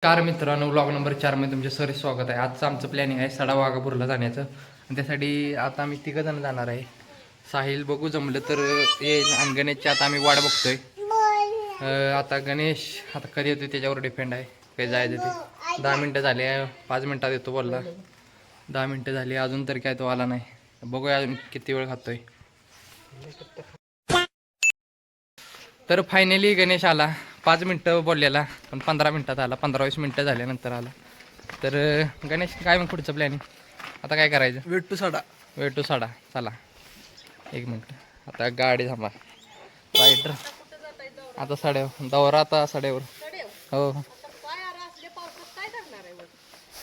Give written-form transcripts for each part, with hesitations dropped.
Car मित्रांनो, vlog number 4 मध्ये तुमचे सर स्वागत आहे. आजचं आमचं प्लॅनिंग आहे सडा वाघापूरला जाण्याचं आणि त्यासाठी आता आम्ही 3 जण जाणार आहे. साहिल बघू जमलं तर येईल आणि गणेशची आता आम्ही वाट बघतोय. आता गणेश आता कधी येतो त्याच्यावर डिपेंड आहे काही जायचं ते. 10 मिनटं झाले, 5 मिनटात येतो बोलला. 10 मिनटं झाली अजून तर काय तो आला नाही. बघूया अजून किती वेळ खातोय. तर फायनली गणेश आला. 5 मिनटं बोललेला पण 15 मिनटात आला. 15-20 मिनटं झाल्यानंतर आला. तर गणेश काय मग पुढचं प्लॅनिंग आता काय करायचं? वेट टू साडा. चला 1 मिनट. आता गाडी थांबा. रायडर आता साड्यावर दौरा आता साड्यावर. हो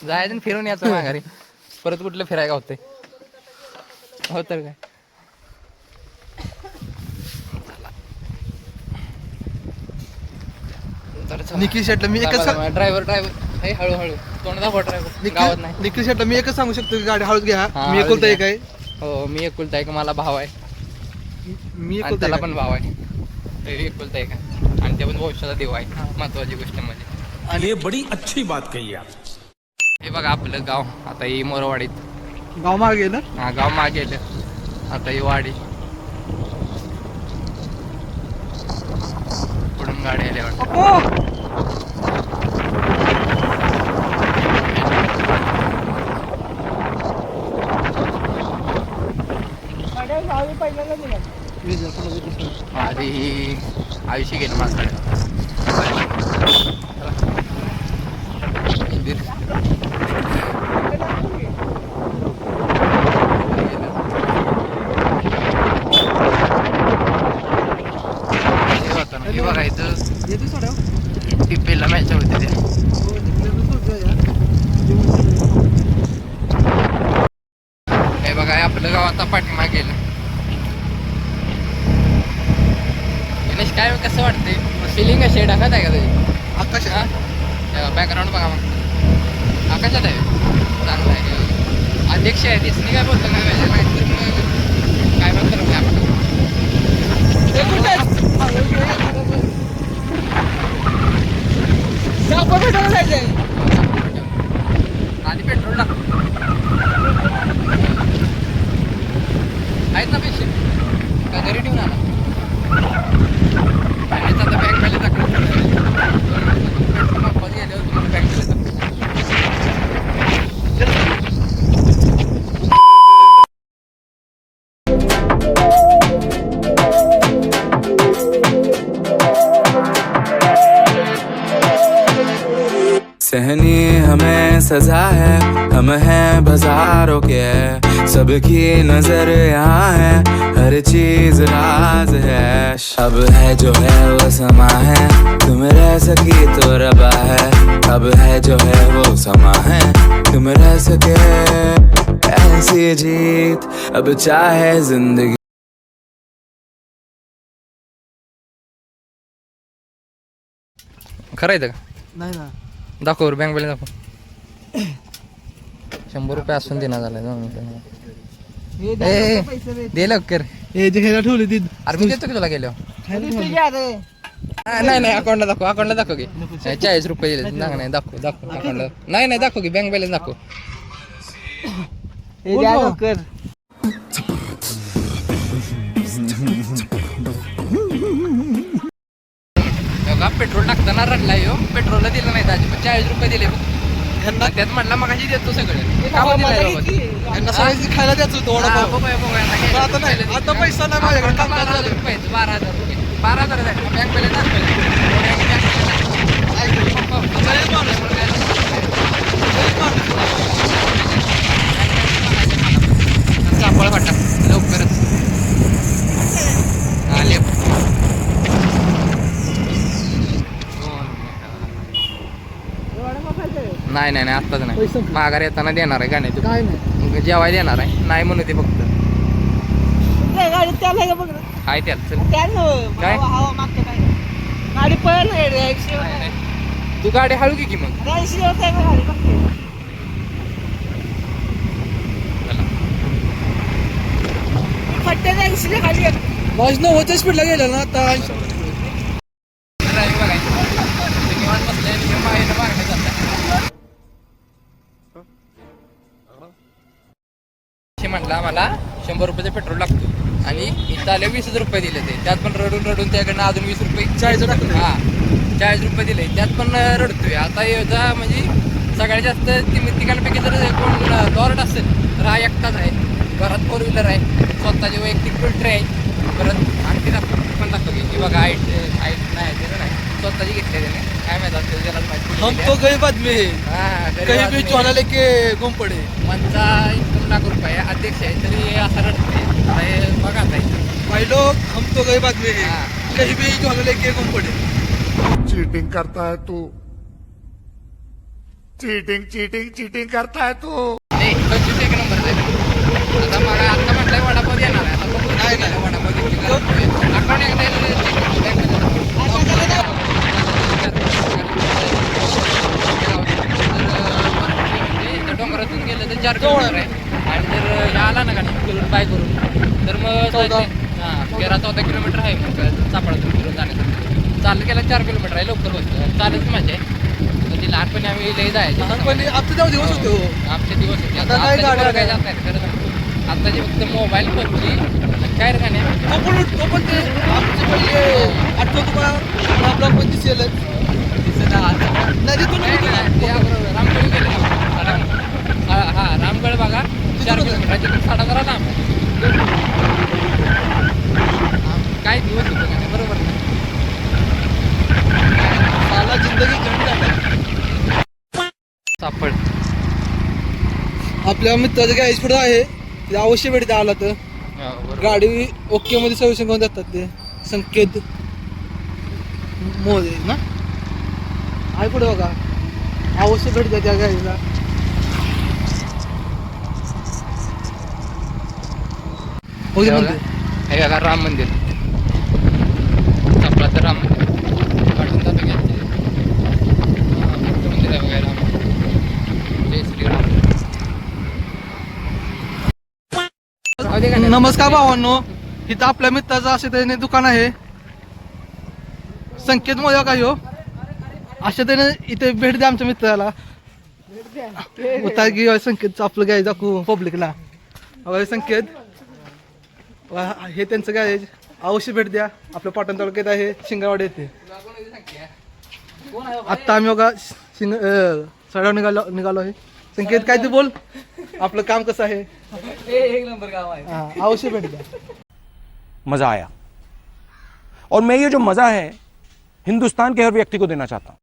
जायचं फिरून यायचं माघारी. परत कुठलं फिरायला होते हो तर काय. निखिल शेटला मी एकच ड्रायव्हर हळूहळू तोंड दाखवा. ड्रायव्हर गावात नाही. निखिल शेटला मी एकच सांगू शकतो की गाडी हळूच घ्या. मी हळूच एकुलता घ्या. एक आहे. हो मी एकुलता एक. मला भाव आहे मी आणि त्याला पण भाव आहे. ते एकुलता एक आहे आणि ते पण भविष्याचा देव आहे. महत्वाची गोष्ट म्हणजे आणि ये बड़ी अच्छी बात कही आप. हे बघा आपलं गाव. आता ही मोरवाडीत. गाव मागे गेलं. हा गाव मागे गेलं. आता ही वाडी. पुढून गाडी आली वाटतं. आधी आयुष्य गेलं माझ्याकडे. हे बघायचं टिप्पेला मॅच होते ते. हे बघा आपलं गाव आता पाठीमागे गेलं. गणेश काय कसं वाटतंय? फिलिंग कशी आहे? ढगात आहे का तुझी? आकाश बॅकग्राऊंड बघा मग. आकाशात आहे. चांगलं आहे. अध्यक्ष आहे दिसणी काय बोलतो काय माहिती काय म्हणतो आधी पेट्रोल टाक. आहेत ना पैसे का घरी ठेवून आला? आणि आता बँक बॅलन्स पेट्रोल पंपात गेल्यावर तुम्हाला बँक बॅलन्स सहनी हमें सजा है. हम हैं बाजारों के, सबकी नजर यहाँ है, हर चीज राज है. अब है जो है वो समा है, तुम रह सकी तो रबा है. अब है जो है वो समा है, तुम रह सके ऐसी जीत अब चाहे जिंदगी. खरं आहे का? नाही ना. दाखव बँक बॅलन्स दाखव. 100 रुपये असून देणार झालाय. दे लवकर. हे जे घ्यायला ठेवली ती अरे मी देतो की तुला गेलो. नाही अकाउंटला दाखव. अकाउंटला दाखव की 40 रुपये दिले. नाही दाखव अकाउंटला. नाही दाखव की बँक बॅलन्स दाखव. पेट्रोल टाकताना रडला येऊ. पेट्रोलला दिलं नाही दाजी. 40 रुपये दिले. त्यात म्हटलं मग कशी देतो सगळं. खायला द्यायचं होतं आता नाही. आता पैसा नाही माझ्याकडे. 12,000 रुपये. 12,000 झाले. बँक बॅलन्स सापळ फाटा लवकरच आले. नाही आत्ताच नाही. माघारी येताना देणार आहे गाण्यात. काय नाही जेवाय देणार आहे. नाही म्हणू ते फक्त गाडी त्याला बघ काय त्यात. चल काय गाडी पळेल. तू गाडी हळू की मग. माझ 90 स्पीडला गेलं ना आता. किलोमीटरला आम्हाला 100 रुपयाचं पेट्रोल लागतो आणि इथं आले 20 रुपये दिले ते त्यात पण रडून रडून त्याकडनं अजून 20 रुपये 40 टाकले. हा 40 रुपये दिले त्यात पण रडतोय. आता याचा म्हणजे सगळ्यात जास्त तिघांपैकी जर कोण लॉर्ड असेल तर हा एकटाच आहे. घरात 4 व्हीलर आहे, स्वतःची वैयक्तिक फिल्टर आहे. परत आणखी पण दाखवली की बघा हाईट नाही त्याचं नाही स्वतःची घेतली त्याने. काय माहिती असतं त्याला हम तो गरीब आदमी है, हा कहीं भी चोरा लेके घूम पड़े. मनचा 1 लाख रुपये अध्यक्ष आहे तरी असं रडते. हे बघा आता भाई लोग हम तो गरीब आदमी है, हाँ. कहीं भी चोरा लेके घूम पड़े. चीटिंग करता है तू, चीटिंग चीटिंग चीटिंग करता है तू. नाही 25 नंबर आहे. आता मला आता म्हटलंय वडापाव येणार आहे. आता बघू नाही, गेलं नाही. वडापाव अकाउंट एकदा डोंगरातून गेलं तर 4 किलोमीटर आहे आणि जर हे आला ना गाडी बाय करून तर मग 13-14 किलोमीटर आहे मग चापडातून फिरून जाण्यासाठी. चाललं गेला 4 किलोमीटर आहे लवकर बसतो चालत मजा आहे. तर ती लहानपणी आम्ही लई जायचो लहानपणी आपले जेव्हा दिवस होते हो. आमचे दिवस होते. आता आता नाही आत्ताची गाड्या पोरं काय जात नाहीत खरं सांगतो. आत्ताचे फक्त मोबाईल पबजी काय रे गाणे तो पण ते आमचे पहिले आठवतो का आपला पण दिसेल नदीतून रामगड गेले हा रामगड बघा 4 किलोमीटर साडा जरा लांब काय दिवस होतो का नाही, बरोबर ना. साला जिंदगी झंड झाला. सापड आपल्या मित्राचं गॅरेज पुढे आहे ते अवश्य भेटते आला तर गाडी ओके मध्ये सर्व्हिसिंग करून जातात ते संकेत मोरे ना आहे पुढे बघा अवश्य भेट द्या त्या गाडीला. हो हे बघा राम मंदिर सापडाचं राम मंदिर काढून जातो घ्यायचे मंदिर आहे बघा राम. जय श्रीराम. नमस्कार भावांनो, इथं आपल्या मित्राचं असे त्याने दुकान आहे संकेत मोया काय हो अशा त्याने इथे भेट द्या आमच्या मित्राला. उतार की संकेत आपलं गॅरेज दाखवू पब्लिकला. संकेत हे त्यांचं गॅरेज अवश्य भेट द्या. आपल्या पाटण तालुक्यात आहे शिंगरवाडी येथे. आत्ता आम्ही बघा सडाव निघालो आहे. संकेत काय ते बोल आपलं काम कसं आहे. एक नंबर गाव आहे. हा अवश्य भेट द्या. मजा आया और मैं ये जो मजा है हिंदुस्तान के हर व्यक्ति को देना चाहता हूं.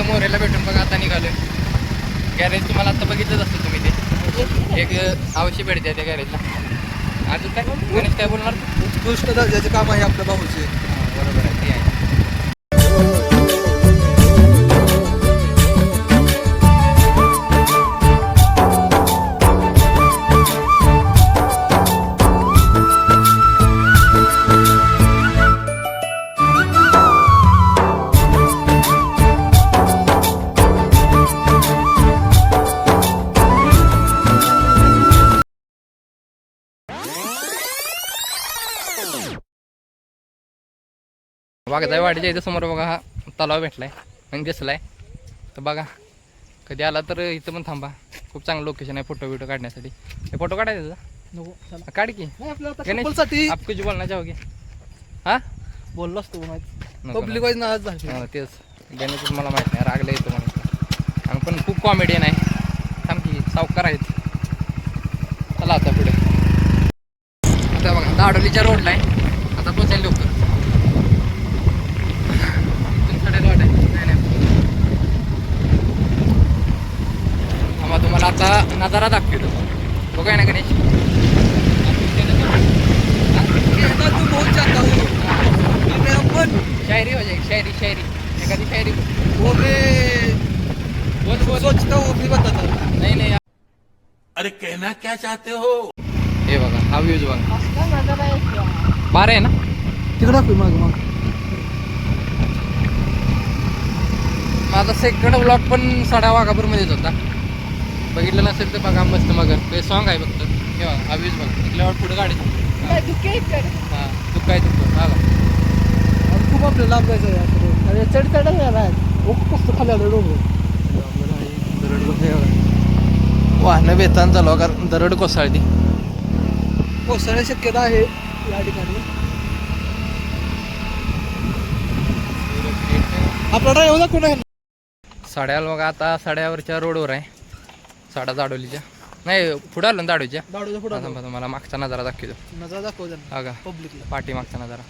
मोरेला भेटून बघा आता निघालोय. गॅरेज तुम्हाला आता बघितलंच असतं तुम्ही ते एक अवश्य भेट द्या त्या गॅरेजला. अजून काय गणेश काय बोलणार. उत्कृष्ट दर्जाचे काम आहे आपल्या भाऊचे. बरोबर आहे ते आहे. वाघजाई वाडीच्या इथं समोर बघा हा तलाव भेटलाय आणि दिसलाय. तर बघा कधी आला तर इथं पण थांबा. खूप चांगलं लोकेशन आहे फोटो बिटो काढण्यासाठी. हे फोटो काढायचं नको चला. काढ की नाही आपल्याला आता गणेश couple साठी आप कुछ बोलना चाहोगे. हा बोललो असतो माहिती नको पब्लिक वाईज नाराज झाली. ना. तेच गणेश मला माहित नाही रागला येतो म्हणून आणि पण खूप कॉमेडियन आहे. थांब की सावकार आहेत. चला आता पुढे. आता बघा दाडोलीच्या रोडला आहे. आता पोचायला लवकर. तुम्हाला आता नजारा दाखवतो बघाय ना गणेश. तू बहुत चाहता हूँ मैं अपन शायरी हो जाएगी शायरी शायरी एखादी शायरी वो मैं बोल बोल. सोचता हूँ अपनी बताता हूँ. नाही नाही अरे कहना क्या चाहते हो. हे बघा हा व्ह्यूज बघा बारा आहे ना. तिकडे दाखव मग माझा सेकंड ब्लॉग पण सडा वाघापूरमध्येच होता. बघितलं नसेल तर बघा मस्त मगर ते सॉन्ग आहे फक्त. हे बघा हा व्ह्यूज बघा. तिथल्यावर पुढे गाडी. हां तू काय तू बघा. खूप आपल्याला लांब जायचं आहे अरे चढ चढ कसं खाली आलं डोंगर वाहनं बेतान चालू आहे, कारण दरड कोसळती. कोसळण्याची शक्यता आहे या ठिकाणी. आपला ड्रायव्हर कोण आहे? साड्याला बघा, आता साड्यावरच्या रोडवर आहे, साडा दाडोलीच्या, नाही पुढं आलो ना दाडोलीच्या. दाडूचा पुढं आता मला मागचा नजारा दाखवतो. नजर दाखव त्यांना हा का, पब्लिकला. पाठी मागचा नजारा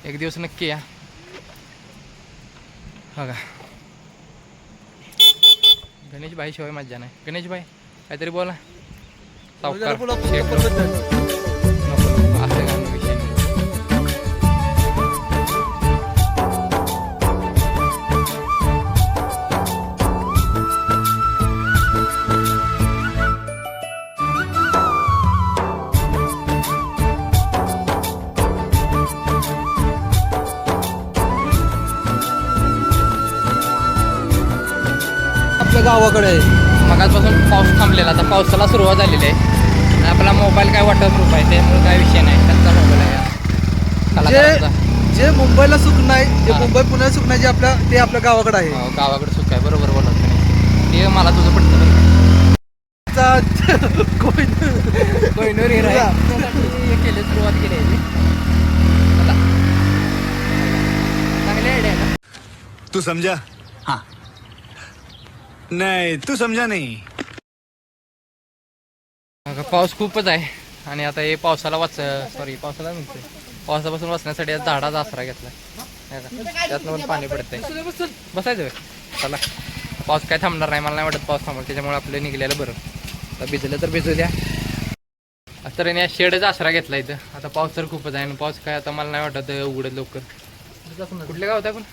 एक दिवस नक्की या. हा का, गणेश भाई शिवाय मज्जा नाही. गणेश भाई काहीतरी बोला. सावकार पुढं नको, नको, असं काय विषय नाही. आपल्या गावाकडे आहे. मगाचपासून पाऊस थांबलेला, आता पावसाला सुरुवात झालेली आहे. आणि आपला मोबाईल काय वॉटरप्रूफ आहे, त्यामुळे काय विषय नाही. त्यांचा मोबाईल आहे कलाकारांचा. जे मुंबईला सुख नाही, जे हा. मुंबई पुण्याला सुख नाही, जे आपल्या ते आपल्या गावाकडे आहे. हो, गावाकडे सुख आहे, बरोबर बोलत नाही ते. मला तुझं पटतं बरं. कोहिनूर हिरा आहे. केली सुरुवात केली आहे. चला, चांगली आयडिया आहे ना. तू समझा? हाँ नहीं तू समझा नहीं. अगं, पाऊस खूपच आहे आणि आता हे पावसाला पावसाला म्हणतोय, पावसापासून वाचण्यासाठी या झाडाचा आसरा घेतला. त्यातनं पण पाणी पडतंय. बसायचं होय. चला, पाऊस काय थांबणार नाही, मला नाही वाटत पाऊस थांबणार, त्याच्यामुळे आपलं निघलेलं बरं. आता भिजलं तर भिजू द्या. तर या शेडचा आसरा घेतला इथं. आता पाऊस तर खूपच आहे आणि पाऊस काय आता मला नाही वाटत उघडत लवकर. कुठल्या गावात आहे पण?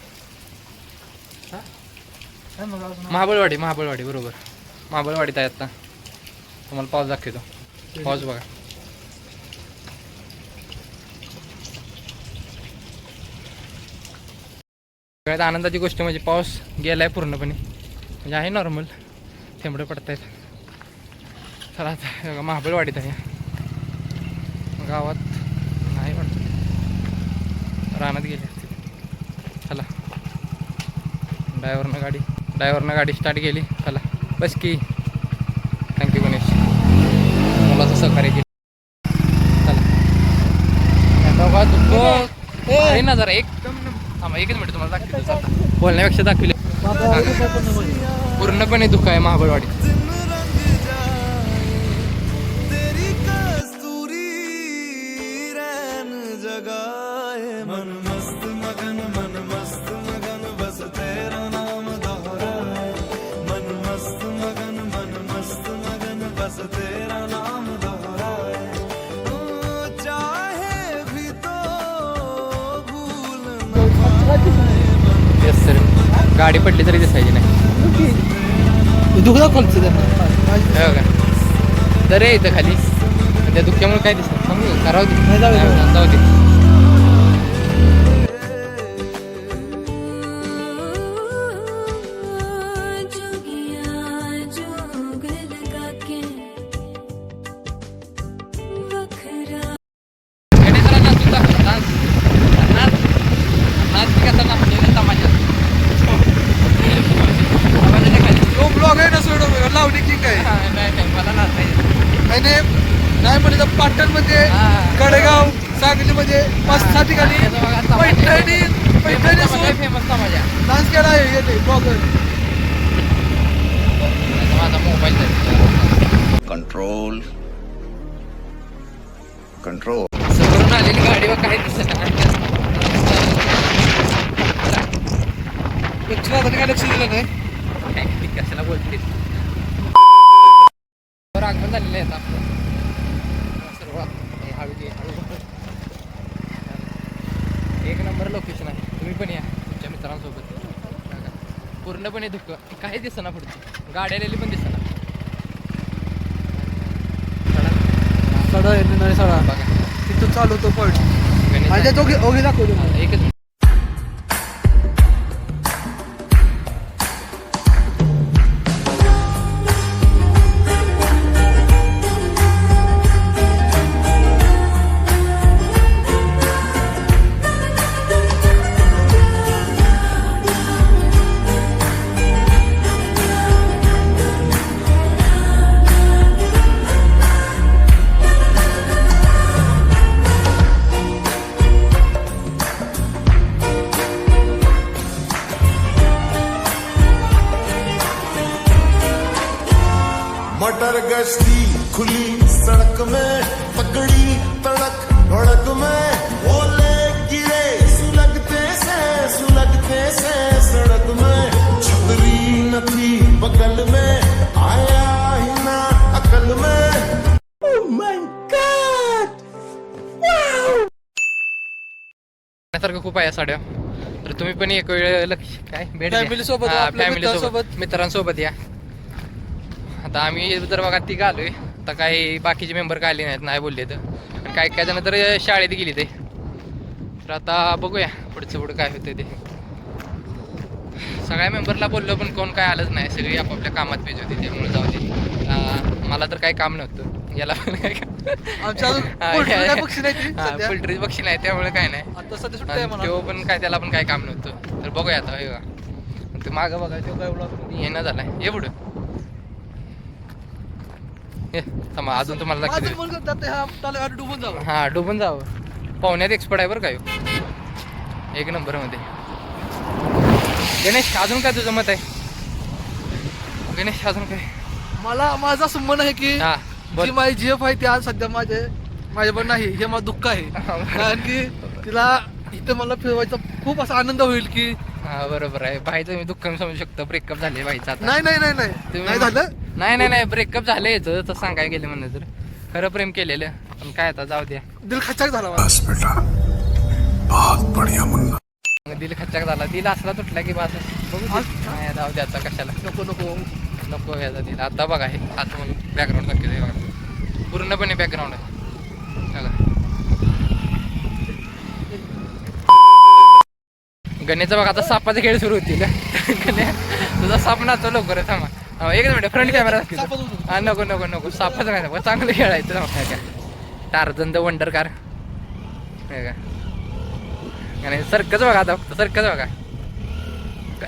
महाबळवाडी बरोबर. महाबळवाडीत आहे आता. तुम्हाला पाऊस दाखवतो. पाऊस बघा. सगळ्यात आनंदाची गोष्ट म्हणजे पाऊस गेलाय पूर्णपणे, म्हणजे आहे नॉर्मल, थेंबडे पडतायत. चला आता महाबळवाडीत आहे, गावात नाही वाटत, रानात गेले असतील. चला, ड्रायव्हरनं गाडी स्टार्ट केली. चला बस की. थँक्यू गणेश, मुलाचं सहकार्य केलं. चला, आहे ना जरा एकदम एकच मिनिट तुम्हाला दाखवतो. बोलण्यापेक्षा दाखवले. पूर्णपणे दुःख आहे महाबळवाडीत. येस सर, गाडी पडली तरी दिसायची नाही. दुःख दाखवलं त्यांना. हो का, तर इथं खाली त्या दुःख्यामुळे काय दिसत समजू करावं दे. नाही, जाऊ दे. जाऊ दे. लावणी किंग आहे. मला नाचायचं. आणि नाही म्हणजे तर पाटणमध्ये, कडेगाव, सांगलीमध्ये 5-6 ठिकाणी पैठणी फेमस तमाशा. डान्स केला आहे. येते ब्लॉगर. माझा मोबाईल कंट्रोल समोरून आलेली गाडीवर काही दिसत नाही. काय लक्ष दिलं नाही. कशाला बोलते. आगमन झालेलं आहे आपलं. सर्वात हळू एक नंबर लोकेशन आहे. तुम्ही पण या तुमच्या मित्रांसोबत. पूर्णपणे धुकं, काही दिसना पुढची गाडी आलेली पण दिसना. सडा नाही सडा बघा तिथून चालू होतो पॉईंट. गणेश आणि त्यात ओघी दाखवतो. एकच सारखं खूप आहे या साड्या. तर तुम्ही पण एक वेळ लक्ष काय भेट Family सोबत, आपल्या फॅमिली सोबत मित्रांसोबत. मित्रांसोबत या. आता आम्ही जर बघा ती आलोय तर काही बाकीचे मेंबर काय आले नाहीत, नाही बोलले तर. आणि काही काही जण तर शाळेत गेली ते. तर आता बघूया पुढं काय होतं ते. सगळ्या मेंबरला बोललो पण कोण काय आलंच नाही, सगळी आपापल्या कामात बिझी होती, त्यामुळे जाऊ दे. मला तर काही काम नव्हतं, याला पण काय आमच्या अजून poultry काय पक्षी नाही ती सध्या. पोल्ट्री पक्षी नाही त्यामुळे काय नाही. आता सध्या सुट्टी आहे आणि मला. तो पण काय, त्याला पण काय काम नव्हतं. तर बघूया आता हे बघा. ते मागं बघा तो काय एवढा येणं झालाय. ये पुढं ये थांबा, अजून तुम्हाला माझं दाखवतो. मन करतं आता ह्या तलावात डुबून जावं. हा डुबून जावं. पाहुण्यात एक्सपर्ट आहे बरं काय हो. एक नंबर मध्ये. गणेश अजून काय तुझं मत आहे? गणेश अजून काय? माझं असं मन आहे की हा बोल. जी माझी जीएफ आहे ती आज सध्या माझ्यावर नाही, हे मला दुःख आहे. कारण की तिला इथं मला फिरवायचा खूप असा आनंद होईल की. हा बरोबर आहे. भाईचं मी दुःख समजू शकतो. ब्रेकअप झाले भाईचा आता. नाही तुम्ही नाही झालं. नाही ब्रेकअप झालं याचं तर सांगायला गेलं म्हणलं तर. खरं प्रेम केलेलं पण काय आता जाऊ द्या. दिल खचाक झाला मला. दिल खच्चाक झाला. दिल असला तुटला की बस बघू दे. नाही जाऊ दे आता कशाला. नको याचा दिल. आता बघा हे आता बॅकग्राऊंड दाखवते बघा. पूर्णपणे बॅकग्राऊंड आहे बघा. गणेशचा बघा आता सापाचे खेळ सुरू होतील. गणे तुझा साप नाचतो लवकर थांबा. एक मिनिट फ्रंट कॅमेरा दाखवतो. हा नको सापाचं नाही नको. चांगलं खेळायचं काय. टार्झन द वंडर कार का. आणि सर्कच बघा आता फक्त सर्कच बघा.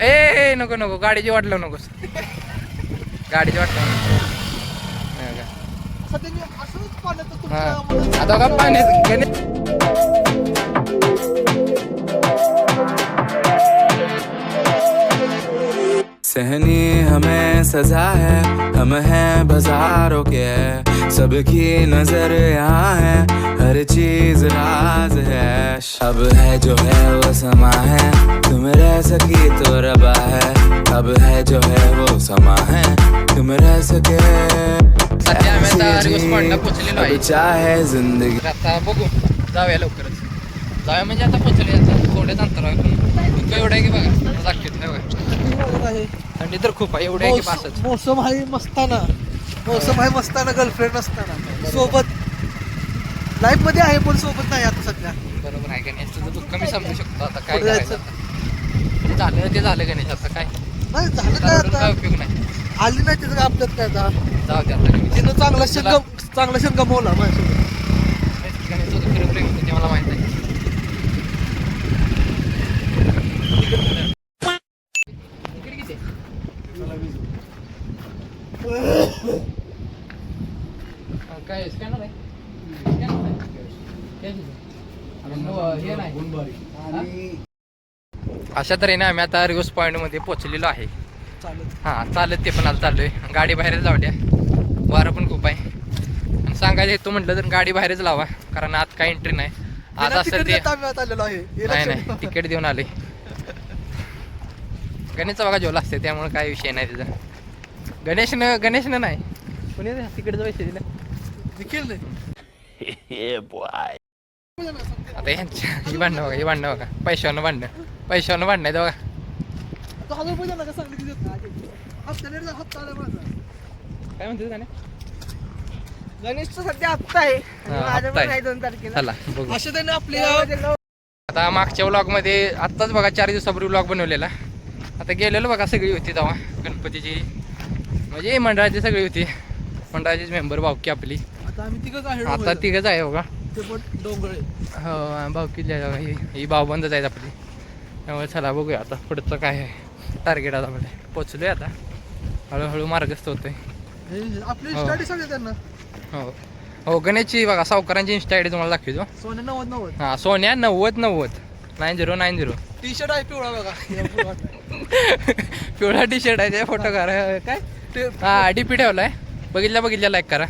ए नको गाडीची वाट लावू नकोस. गाडीची वाट लावू सध्या मी असंच पाण्यात हा आता बघा पाण्यात गणेश. सहनी हमें सजा है, हम हैं बाजारों के, सबकी नजर यहाँ है, हर चीज राज है. अब है जो है वो समा है, तुम रह सकी तो रबा है. अब है जो है वो समा है, तुम रह सके. सध्या आम्ही आता रिस्पॉन्डला पोहोचलेलो आहे. चाहे जिंदगी. आता बघू जाऊया लवकरच. जाऊया म्हणजे आता पोहोचले. आता थोड्याच अंतर आहे पण एवढं आहे की बघा दाखवत नाही बघा. थंडी तर खूप आहे. एवढं आहे की पासच. मौसम आहे मस्ताना गर्लफ्रेंड नसताना सोबत लाईफ मध्ये आहे पण सोबत नाही आता सध्या. बरोबर आहे गणेश. तुझं दुःख मी समजू शकतो. आता काय पुढे करायचं आता. ते झालं गणेश. आता काय नाही झालं काय रडून काय आता. उपयोग नाही. आली नाही तिथं आपल्यात काय आता. जाऊ दे आता गणेश. तिनं चांगला क्षण गमावला माझ्यासोबत. गणेश तुझं खरं प्रेम होतं ते मला माहित आहे. तिकीट किती आहे? काय स्कॅनर आहे? स्कॅनर आहे? Cash आहे? हे नाही. अशा तऱ्हेने आम्ही आता रिव्हर्स पॉईंट मध्ये पोहोचलेलो आहे. चालत ते पण आता चाललोय. गाडी बाहेरच लावल्या. वारं पण खूप आहे. आणि सांगायला येतो म्हटलं तर गाडी बाहेरच लावा कारण आत काय एंट्री नाही. आज असं ते नाही तिकीट देऊन आले. गणेशचा बघा जेवला असते त्यामुळे काय विषय नाही त्याचा. गणेशनं नाही कोणी तिकीटचं पैसे दिले. आता ह्यांच्या ही भांडणं बघा पैशावरनं भांडणं आहे बघा. काय म्हणते गाणे. गणेशचं सध्या हप्ता आहे. माझं पण आहे 2 तारखेला. चला बघू. अशा त्याने आपली आता मागच्या व्लॉग मध्ये आत्ताच बघा 4 दिवसापूर्वी व्लॉग बनवलेला. आता गेलेलो बघा सगळी होती तेव्हा गणपतीची म्हणजे मंडळाची सगळी होती. मंडळाचीच मेंबर भावकी आपली. आता आम्ही तिघच आहे. आता तिघच आहे बघा. ते पण डोंगळे. हो भावकी ही भावबंदच आहेत आपली. त्यामुळे चला बघूया आता पुढचं काय आहे टार्गेट. आता आपलं पोचलोय. आता हळूहळू मार्गस्थ होतोय. आपली स्टडी सांगा त्यांना. हो गणेशची बघा सावकारांची इंस्टा आयडी तुम्हाला दाखवतो. सोन्या 90 हा सोन्या 90 90. टी शर्ट आहे पिवळा बघा. पिवळा टी शर्ट आहे. ते फोटो करा काय. हा डीपी ठेवलाय. बघितल्या लाईक करा.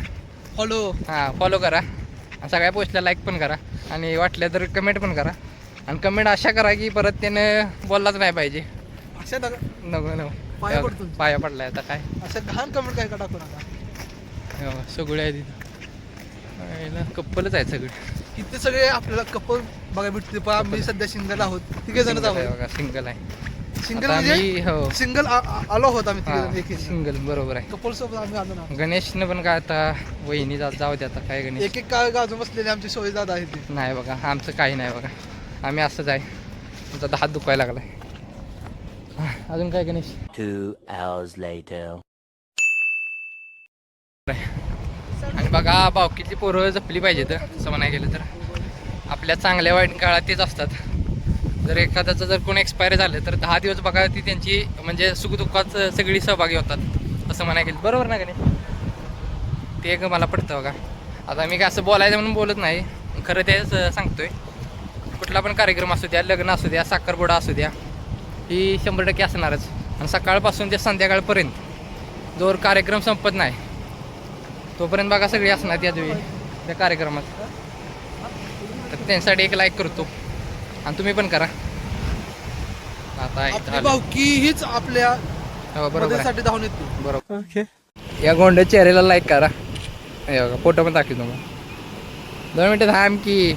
फॉलो करा. सगळ्या पोस्टला लाईक पण करा आणि वाटल्या तर कमेंट पण करा. आणि कमेंट अशा करा की परत त्यानं बोललाच नाही पाहिजे. अशा नको पाया पडलाय आता काय. अशा घाण कमेंट काय का टाकू नका. सगळे आहे तिथं कप्पलच आहेत सगळे. इथे सगळे आपल्याला कपल बघा भेटते पण आम्ही सध्या सिंगल आहोत, तिघे जणच आहोत. बघा सिंगल आहे. सिंगल आता म्हणजे आम्ही हो सिंगल आलो आहोत आम्ही तिघे सिंगल बरोबर आहे. कपल सोबत आम्ही आलो ना. गणेशनं पण काय आता वहिनी जाऊ दे आता काय गणेश एक काळ गाजून बसलेले आमचे सोयी दादा आहेत ते. नाही बघा आमचं काही नाही बघा, आम्ही असंच आहे. तुमचा आता हात दुखायला लागलाय. अजून काय गणेश? 2 hours later. आणि बघा बावकीतली पोरं जपली पाहिजेत असं म्हणाय गेलं तर. आपल्या चांगल्या वाईट काळात तेच असतात. जर एखाद्याचं जर कोण एक्सपायर झालं तर 10 दिवस बघा ती त्यांची म्हणजे सुखदुःखात सगळी सहभागी होतात असं म्हणाय गेलं. बरोबर ना गणेश? ते एक मला पडतं बघा. आता मी काय असं बोलायचं म्हणून बोलत नाही, खरं तेच सांगतोय. कुठला पण कार्यक्रम असू द्या, लग्न असू द्या, साखरपुडा असू द्या, ही 100% असणारच. आणि सकाळपासून ते संध्याकाळपर्यंत जोवर कार्यक्रम संपत नाही तोपर्यंत बघा सगळी असणार त्या कार्यक्रमात. तर त्यांच्यासाठी एक लाईक करतो आणि तुम्ही पण करा. आता आपली भावकी हीच आपल्या हो बरोबर आहे. मदतीसाठी धावून येते. बरोबर. या गोंड्या चेहऱ्याला लाईक करा. हे बघा फोटो पण दाखवतो मग. 2 मिनिटं थांब की.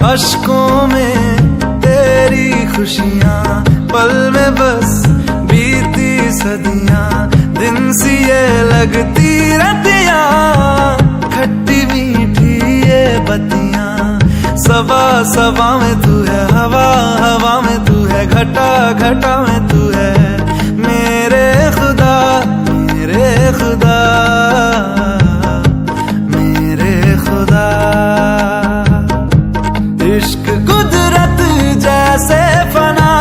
अश्कों में तेरी खुशियाँ, पल में बस बीती सदियाँ, दिन सी ये लगती रतियाँ, खट्टी मीठी ये बतियाँ, सबा सबा में तू है, हवा हवा में तू है, घटा घटा में तू है, मेरे खुदा मेरे खुदा मेरे खुदा। इश्क कुदरत जैसे फना,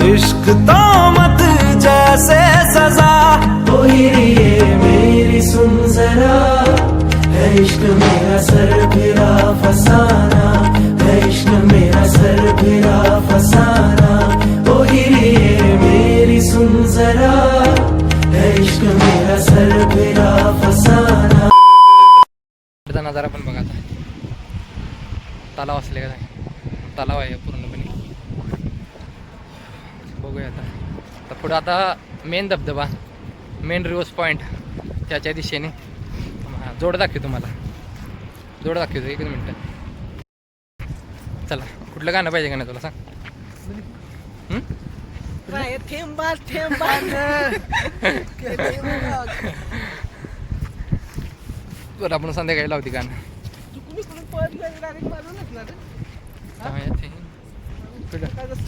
इश्क तोमत जैसे सजा। ओ ये मेरी सुन जरा, है इश्क मेरा सर फिरा फसाना, है इश्क मेरा सर फिरा फसाना। ओ ये मेरी सुन जरा, है इश्क मेरा सर फिरा फसाना। नजारा पण बघा आता. तलाव असले का तलाव आहे पूर्णपणे. बघूया आता पुढं आता मेन धबधबा, मेन रिव्हर्स पॉईंट त्याच्या दिशेने. जोड दाखवतो तुम्हाला, जोड दाखवतो. 1 मिनटं. चला कुठलं गाणं पाहिजे गाणं तुला सांग. बरं आपण संध्याकाळी लावते गाणं.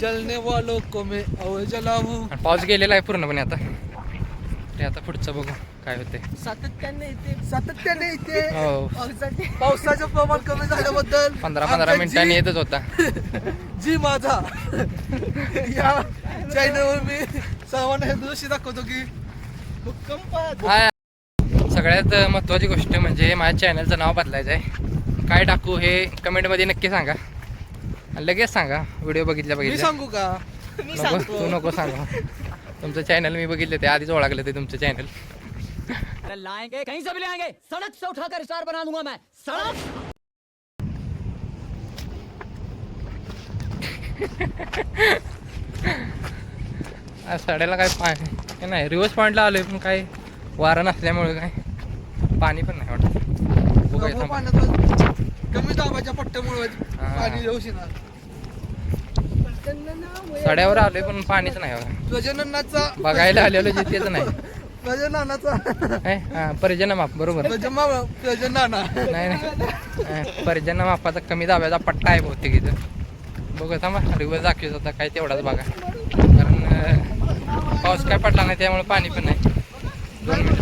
चलने वालों को मैं अवळ जलावू. पाऊस गेलेला आहे पूर्णपणे आता. ते आता पुढचं बघू काय होते. सातत्याने इथे हो पावसाचं प्रमाण कमी झाल्याबद्दल 15 मिनिटांनी येतच होता. जी माझा या चॅनलवर मी सर्वांना हे दृश्य दाखवतो की भूकंपात. हा, सगळ्यात महत्त्वाची गोष्ट म्हणजे माझ्या चॅनलचं नाव बदलायचं आहे. काय टाकू हे कमेंटमध्ये नक्की सांगा. लगेच सांगा व्हिडिओ मी बघितल्या. सांगू का? नको तू नको सांगा. तुमचं चॅनल मी बघितलं ते आधीच ओळखलं ते तुमचं चॅनल. लाएंगे कहीं से भी लाएंगे, सड़क से उठाकर स्टार बना दूंगा मैं. सड़क साड्याला काय पाणी नाही. रिव्हर्स पॉईंटला आलोय पण काय वारा नसल्यामुळे काय पाणी पण नाही वाटत. बघूया थांबा. पाण्यात कमी दाबाच्या पट्ट्यामुळे पाणी येऊ शकणार. साड्यावर आलोय पण पाणीच नाही बघा. प्रजननाचा बघायला आलेलो जे तेच नाही. प्रजननाचा काय पर्जन्य माप बरोबर. प्रजनना नाही नाही पर्जन्य मापाचा कमी दाब्याचा पट्टा आहे बहुतेक इथं. बघू थांबा रिव्हर्स दाखवत होता काय तेवढाच बघा. कारण पाऊस काय पडला नाही त्यामुळे पाणी पण नाही. 2 मिनिट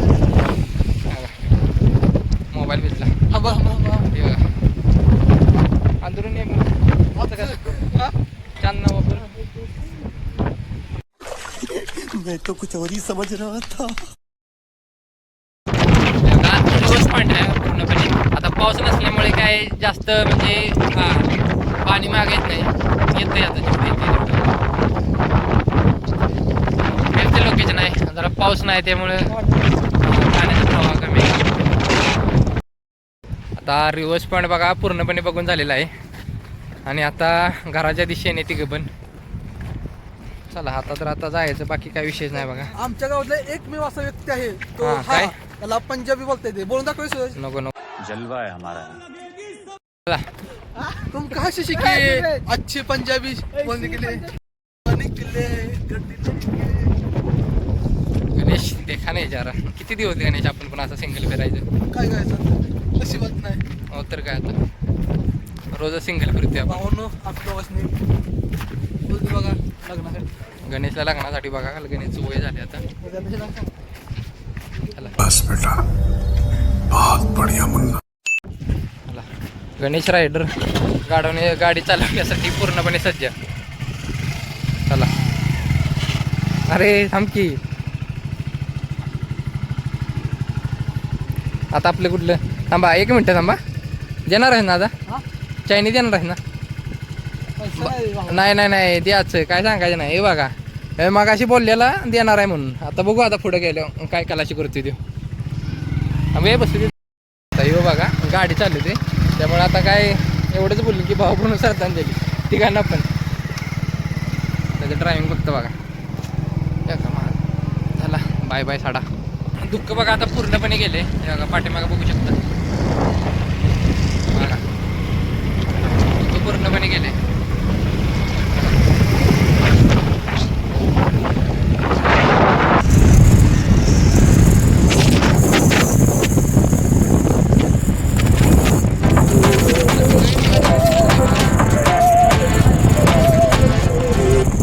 मोबाईल भिजला. हे बघा अंदरून एक चांदणा वापर. मैं तो कुछ और ही समझ रहा था. रिव्हर्स पॉईंट आहे पूर्णपणे. आता पाऊस नसल्यामुळे काय जास्त म्हणजे पाणी मागे येत नाही. येतंय आता जेवढं येते पाऊस नाही त्यामुळं पाण्याचा प्रवाह कमी आहे. आता रिव्हर्स पॉईंट बघा पूर्णपणे बघून झालेला आहे आणि आता घराच्या दिशेने तिघं पण चला आता तर आता जायचं, बाकी काय विषयच नाही बघा. आमच्या गावातला एकमेव असा व्यक्ती आहे तो हा, हा काय? त्याला पंजाबी बोलता येते, बोलून दाखव सूरज. नको नको जलवा है हमारा. चला. तुम कहाँ से सीखे अच्छे पंजाबी बोलने के लिए? निकले गणेश देखा नाही जरा किती दिवस गणेश आपण पण असं सिंगल फिरायचं. काय करायचं नशिबात नाही. हो तर काय आता रोज सिंगल फिरतोय आपण. भावांनो आपल्या गावासनी बोलते बघा लग्नासाठी. गणेशला लग्नासाठी बघा गणेशचं वय झाले आता. बस बेटा बहुत बढ़िया मुन्ना. चला. गणेश रायडर गाडी चालवण्यासाठी पूर्णपणे सज्ज. चला अरे थांब की. आता आपलं कुठलं थांबा 1 मिनटं थांबा. देणार आहे ना आता चायनीज देणार आहे ना? नाही नाही नाही द्याचं काय सांगायचं नाही. हे बघा मग अशी बोललेला देणार आहे म्हणून. आता बघू आता पुढे गेलो काय कलाशी करतोय ते. आम्ही बसू आता हे बघा गाडी चालू ते त्यामुळे आता काय एवढंच बोलली की भाऊ म्हणून श्रद्धांजली तिघांना पण. त्याचं ड्रायव्हिंग फक्त बघा झाला. बाय बाय साडा. दुःख बघा आता पूर्णपणे गेले. हे बघा पाठीमागं बघू शकता बघा दुःख पूर्णपणे गेले.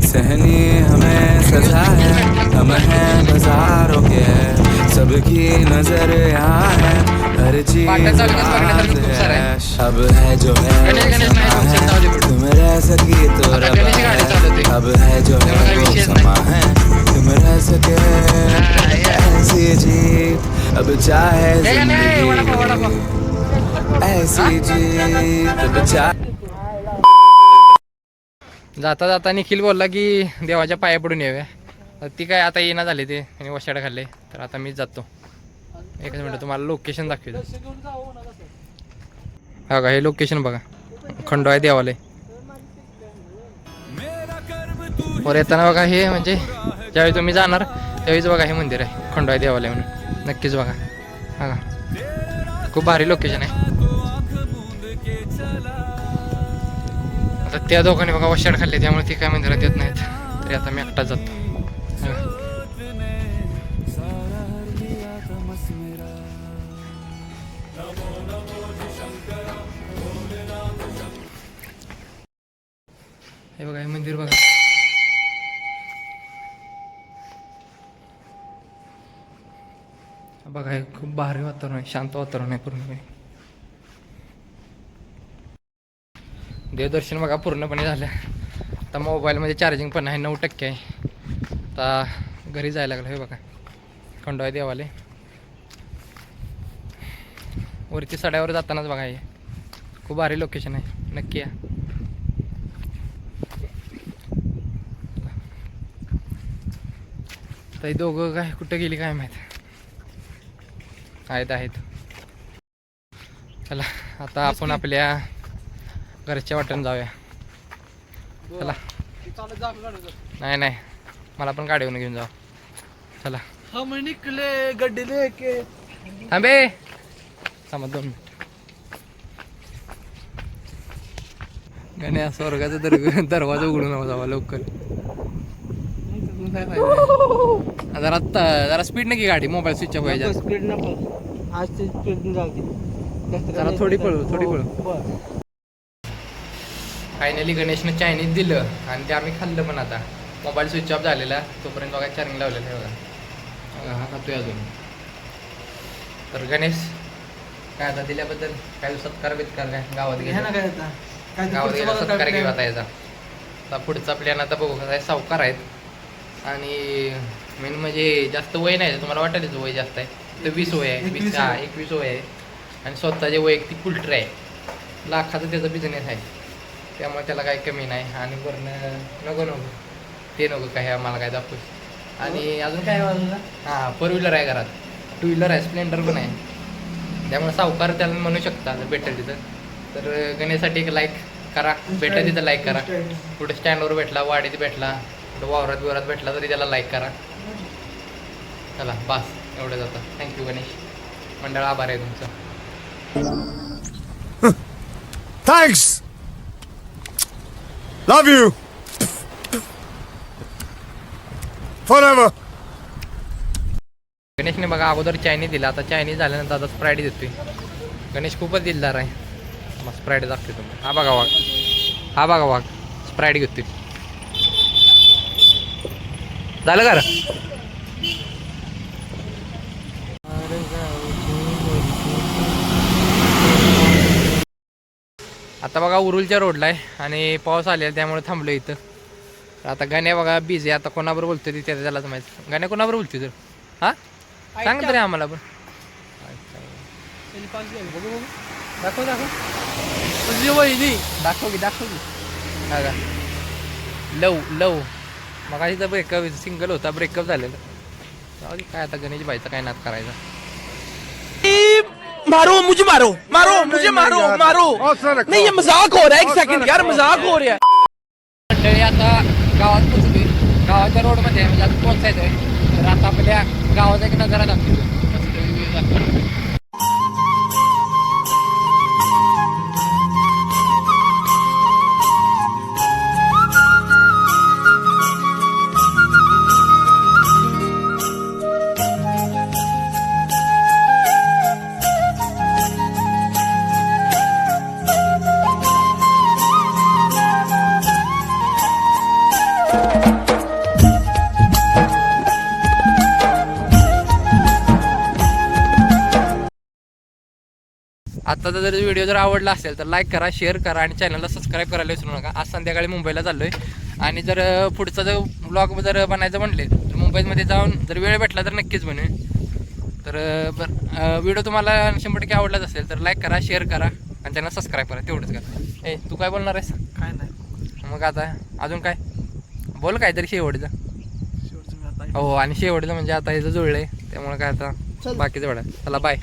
सहनी हमें सजा है, हम हैं बाजारों के, सबकी नजर यहाँ है, हर चीज राज है. अब है जो है वो समा है, तुम रह सकी तो रब है. अब है जो है वो समा है, तुम रह सके ऐसी जीत. अब चाहे जिंदगी ऐसी जीत. अब चाहे जाता जाता निखिल बोलला की देवाच्या पाया पडून येऊया. ती काय आता येणं झाले ते आणि वशाडा खाल्ले तर आता मीच जातो. एकच मिनिट तुम्हाला लोकेशन दाखवतो. बघा हे लोकेशन बघा खंडोबा देवालय. वर येताना बघा हे म्हणजे ज्यावेळी तुम्ही जाणार त्यावेळीच बघा हे मंदिर आहे खंडोबा देवालय म्हणून. नक्कीच बघा बघा खूप भारी लोकेशन आहे. आता त्या दोघांनी बघा वशाड खाल्ले त्यामुळे ते काय मंदिरात येत नाहीत. तरी आता मी एकटाच जातो. हे बघा हे मंदिर बघा. बघा हे खूप भारी वातावरण आहे, शांत वातावरण आहे पूर्णपणे. देवदर्शन बघा पूर्णपणे झालं. आता मोबाईलमध्ये चार्जिंग पण आहे 9% आहे. आता घरी जायला लागलं. हे बघा खंडोबा देवालय वरती सड्यावर जातानाच बघा हे खूप भारी लोकेशन आहे. नक्की या. तर दोघं काय कुठं गेली काय माहीत. आहेत. चला आता आपण आपल्या घरच्या वाटेने जाऊया. चला नाही मला पण गाडीवरून घेऊन जाऊ. चला हम निकले गड्डे लेके. थांबे थांबा 2 मिनिट. गण्या स्वर्गाचा दरवाजा उघडून जावा लवकर. जरा स्पीड नाही की गाडी मोबाईल स्विच ऑफ व्हायच्या. स्पीड नको आज ते स्पीड जाऊ जरा थोडी पळू. फायनली गणेशनं चायनीज दिलं आणि ते आम्ही खाल्लं पण. आता मोबाईल स्विच ऑफ झालेला तोपर्यंत बघा चार्जिंग लावलेलं आहे बघा. हा खातोय अजून. तर गणेश काय आता दिल्याबद्दल काय सत्कार बित्कार काय गावात गेला गावात गेला सत्कार घेऊ आता याचा. आता पुढचा प्लॅन आता बघू काय सावकार आहेत आणि मेन म्हणजे जास्त वय नाही. तुम्हाला वाटेलच वय जास्त आहे तर 20 वय आहे 21 वय आहे आणि स्वतःचे वैयक्तिक कुल्टर आहे. लाखाचा त्याचा बिझनेस आहे त्यामुळे त्याला काही कमी नाही. आणि वरनं नको ते नको काय आम्हाला काय दाखवू. आणि अजून काय बाजूला हां 4 व्हीलर आहे घरात, 2 व्हीलर आहे, स्प्लेंडर पण आहे. त्यामुळे सावकार त्याला म्हणू शकता जर भेटेल तिथं तर गणेशसाठी एक लाईक करा, भेटेल तिथं लाईक करा. कुठे स्टँडवर भेटला, वाडीत भेटला, कुठं वावरात भेटला तरी त्याला लाईक करा. चला बस एवढं जातं. थँक्यू गणेश मंडळ, आभार आहे तुमचं. Thanks. Love you. Forever. गणेशने बघा अगोदर चायनीज दिला, आता चायनीज झाल्यानंतर आता स्प्राईट देतोय. गणेश खूपच दिलदार आहे. मग स्प्राईट दाखते तुम्ही. हा बघा वाघ स्प्राईट घेतोय. झालं का रे? आता बघा उरुलच्या रोडला आहे आणि पाऊस आलेला त्यामुळे थांबलो इथं. आता गाण्या बघा बिझी, आता कोणाबरोबर बोलतोय ते त्यालाच माहिती. गाण्या कोणाबरोबर बोलतोय तर हा सांग तरी आम्हाला पण. दाखव तुझी वहिनी. दाखव की हा का लव मग इथं ब्रेकअप सिंगल होता, ब्रेकअप झालेलं. जाऊ दे, काय आता गणेश भाईचा काय नाद करायचा. मारो मुझे मारो नहीं ये मजाक हो रहा है, 1 सेकंड यार, मजाक हो रहा है. मंडळी आता गावात पोचलोय, गावाच्या रोडमध्ये आहे, म्हणजे आता पोचायचंय. तर आता आपल्या गावाचा एक नजारा दाखवतो. आत्ताचा जर व्हिडिओ जर आवडला असेल तर लाईक करा, शेअर करा आणि चॅनलला सबस्क्राईब करायला विसरू नका. आज संध्याकाळी मुंबईला चाललोय आणि जर पुढचा जर ब्लॉग जर बनायचं म्हणले तर मुंबईमध्ये जाऊन जर वेळ भेटला तर नक्कीच बनवेन. तर व्हिडिओ तुम्हाला 100% आवडलाच असेल तर लाईक करा, शेअर करा आणि चॅनल सबस्क्राईब करा. तेवढंच करा. तू काय बोलणार आहेस? काय नाही, मग आता अजून काय बोल, काहीतरी शेवटचं. हो, आणि शेवटचं म्हणजे आता ह्याचं जुळलं आहे त्यामुळे काय आता बाकीचं वेळा. चला बाय.